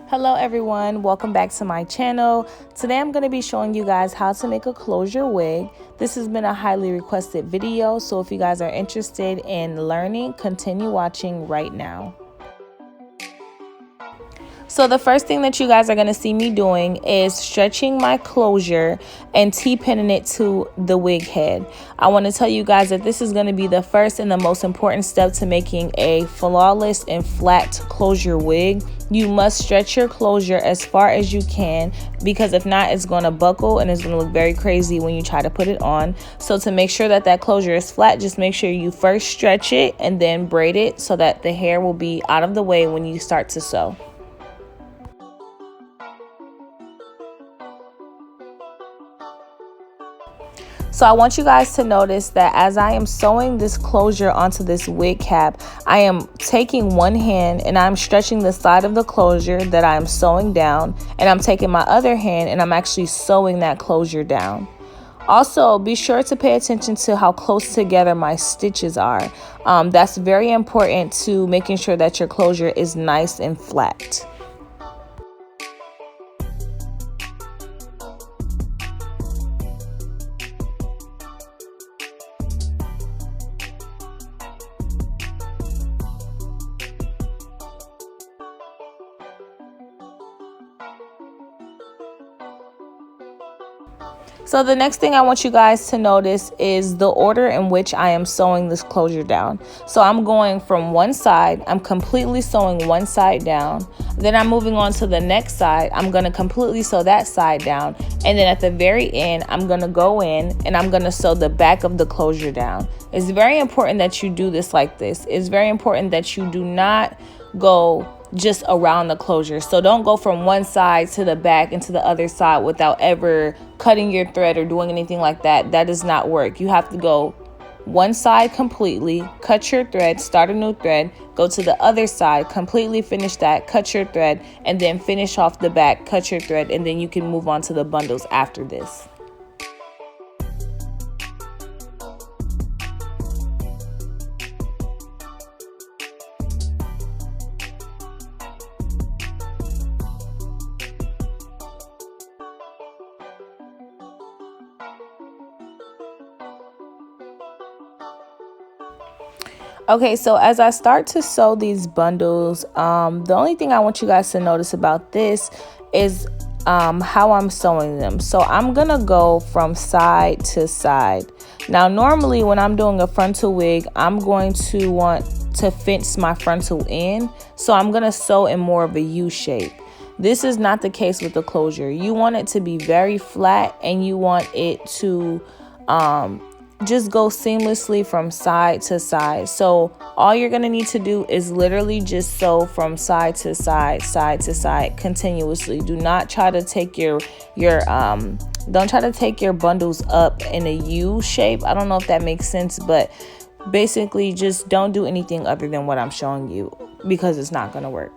Hello everyone, welcome back to my channel. Today I'm going to be showing you guys how to make a closure wig. This has been a highly requested video, so if you guys are interested in learning, continue watching right now. So the first thing that you guys are going to see me doing is stretching my closure and T-pinning it to the wig head. I want to tell you guys that this is going to be the first and the most important step to making a flawless and flat closure wig. You must stretch your closure as far as you can, because if not, it's going to buckle and it's going to look very crazy when you try to put it on. So to make sure that that closure is flat, just make sure you first stretch it and then braid it so that the hair will be out of the way when you start to sew. So I want you guys to notice that as I am sewing this closure onto this wig cap, I am taking one hand and I'm stretching the side of the closure that I'm sewing down, and I'm taking my other hand and I'm actually sewing that closure down. Also, be sure to pay attention to how close together my stitches are. That's very important to making sure that your closure is nice and flat. So the next thing I want you guys to notice is the order in which I am sewing this closure down. So I'm going from one side, I'm completely sewing one side down. Then I'm moving on to the next side, I'm going to completely sew that side down. And then at the very end, I'm going to go in and I'm going to sew the back of the closure down. It's very important that you do this like this. It's very important that you do not go just around the closure. So don't go from one side to the back and to the other side without ever cutting your thread or doing anything like that. That does not work. You have to go one side completely, cut your thread, start a new thread, go to the other side, completely finish that, cut your thread, and then finish off the back, cut your thread, and then you can move on to the bundles after this. Okay, so as I start to sew these bundles, the only thing I want you guys to notice about this is how I'm sewing them. So I'm gonna go from side to side. Now, normally when I'm doing a frontal wig, I'm going to want to fence my frontal in. So I'm gonna sew in more of a U shape. This is not the case with the closure. You want it to be very flat and you want it to just go seamlessly from side to side. So all you're gonna need to do is literally just sew from side to side, side to side continuously. Do not try to take don't try to take your bundles up in a U shape. I don't know if that makes sense, but basically just don't do anything other than what I'm showing you, because it's not gonna work.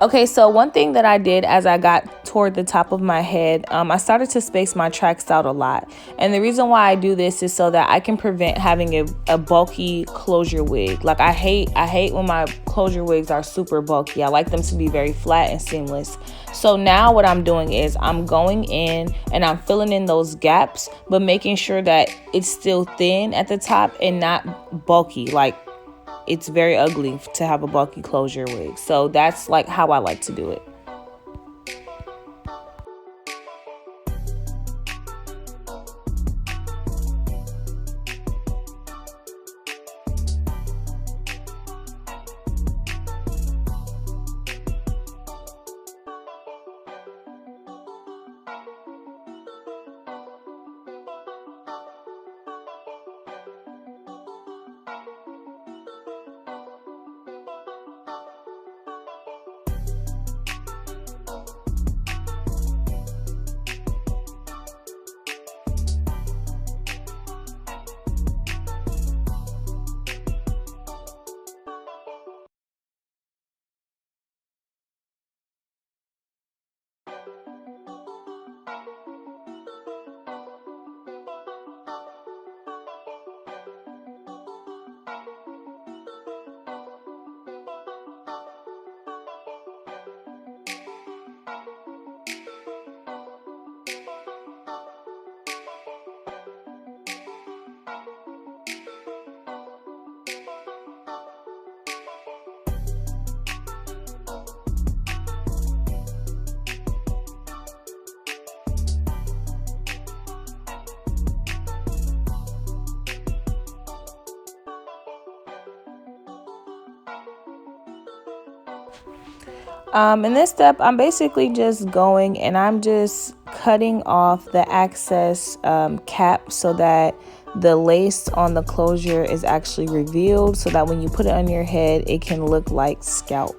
Okay, so one thing that I did as I got toward the top of my head, I started to space my tracks out a lot. And the reason why I do this is so that I can prevent having a bulky closure wig. Like I hate when my closure wigs are super bulky. I like them to be very flat and seamless. So now what I'm doing is I'm going in and I'm filling in those gaps, but making sure that it's still thin at the top and not bulky. Like, it's very ugly to have a bulky closure wig. So that's like how I like to do it. In this step, I'm basically just going and I'm just cutting off the excess cap so that the lace on the closure is actually revealed, so that when you put it on your head, it can look like scalp.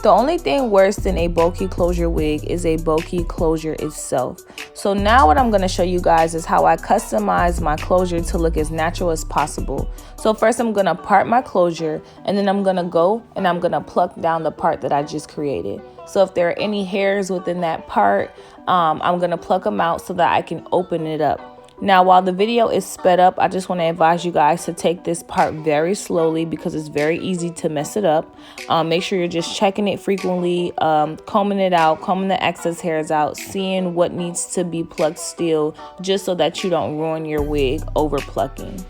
The only thing worse than a bulky closure wig is a bulky closure itself. So now what I'm going to show you guys is how I customize my closure to look as natural as possible. So first I'm going to part my closure, and then I'm going to go and I'm going to pluck down the part that I just created. So if there are any hairs within that part, I'm going to pluck them out so that I can open it up. Now, while the video is sped up, I just want to advise you guys to take this part very slowly because it's very easy to mess it up. Make sure you're just checking it frequently, combing it out, combing the excess hairs out, seeing what needs to be plucked still, just so that you don't ruin your wig over plucking.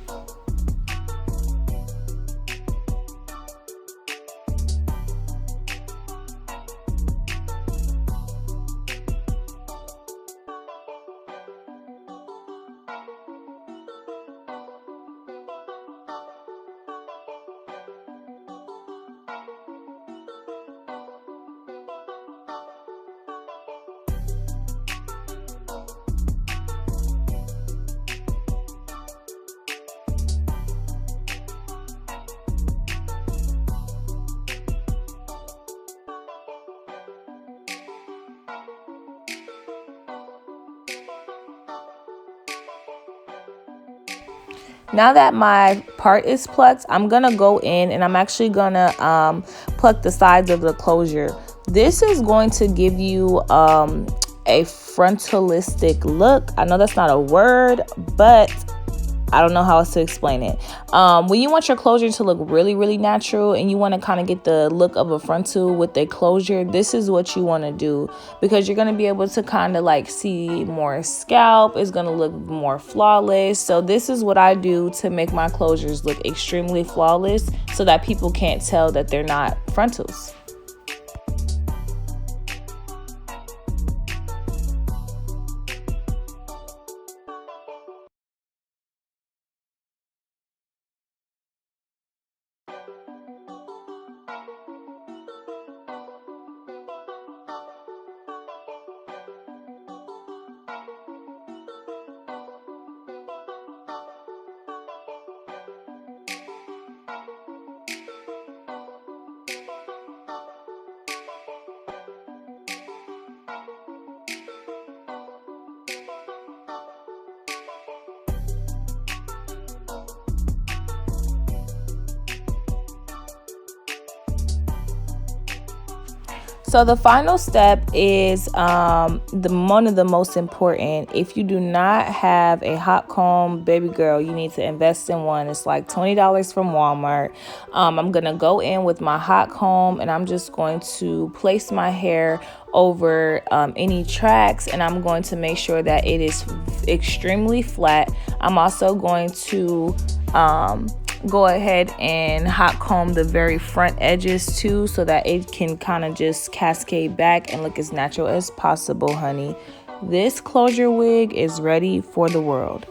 Now that my part is plucked, I'm gonna go in and I'm actually gonna pluck the sides of the closure. This is going to give you a frontalistic look. I know that's not a word, but I don't know how else to explain it. When you want your closure to look really, really natural and you want to kind of get the look of a frontal with a closure, this is what you want to do, because you're going to be able to kind of like see more scalp. It's going to look more flawless. So this is what I do to make my closures look extremely flawless so that people can't tell that they're not frontals. So the final step is the one of the most important. If you do not have a hot comb, baby girl, you need to invest in one. It's like $20 from Walmart. I'm gonna go in with my hot comb and I'm just going to place my hair over any tracks, and I'm going to make sure that it is extremely flat. I'm also going to go ahead and hot comb the very front edges too, so that it can kind of just cascade back and look as natural as possible, honey. This closure wig is ready for the world.